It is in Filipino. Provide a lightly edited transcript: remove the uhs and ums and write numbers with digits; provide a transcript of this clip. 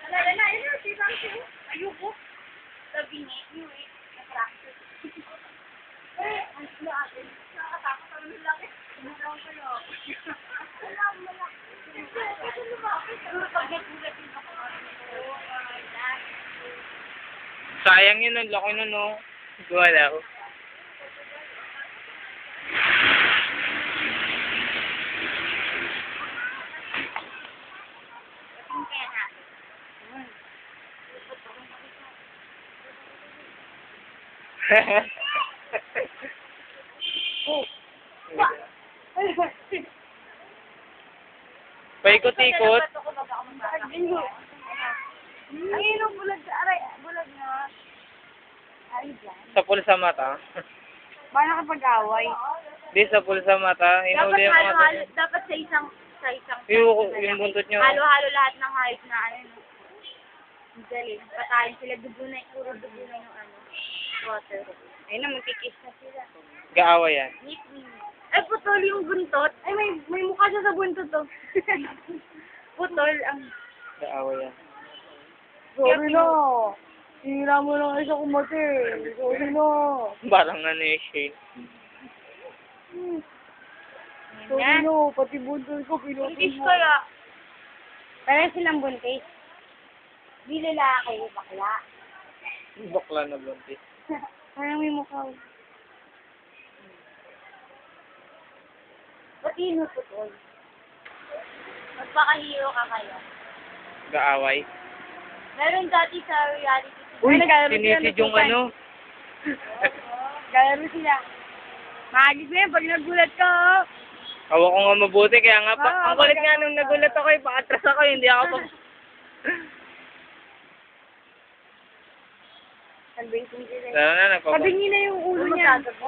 Alala na, yun, si Ramsey. Ayoko. Sabi niya, yun eh, na-practice. Ano na atin? Nakakatakot ako ng laki. Tumutawag ko yun. Wala, malaki. Kasi lumaki. Pero pag nagulat yung ako. Sayang yun, ang laki nun, no? Wala ko. Kaya na. Paikot-ikot. Ayun ang bulag sa aray. Bulag na. Ay, dyan. Sa pulsa mata. Paano kapag-away? Di, sa pulsa mata. Dapat Hinuli yung mata. halo-halo. Dapat sa isang Yung buntot nyo. halo-halo lahat ng hayop na ano. No? Ang galing. Patayin sila. Dugo na. Puro dugo na yung ano. Water. Ayun na, magkikis na sila. Gaawa yan. Ay, putol yung buntot. Ay, may mukha siya sa buntot to. Putol ang... Gaawa yan. Sorry na. Hira mo lang isa kumati. Sorry na. Parang ano yung shade. Sorry na. Pati buntot ko pinutol Buntis mo. kaya. Parang silang buntis. Di lalaki, bakla. Bakla na buntis. Parang may mukha. Ba't yun mo putol? Magpakahiro ka kaya. Gaaway. Meron dati sa reality TV. Uy, nagkaroon sinisid sila yung ng ano. Galaro sila. Magis na yun pag nagulat ka. Oh. Hawak ko nga mabuti, kaya nga pa. Ah, Ang kulit maganda. nga nung nagulat ako, paatras ako, hindi ako pa. Sabihin ko sila. Lalo na, nagpapa. Sabihin nila yung ulo niya.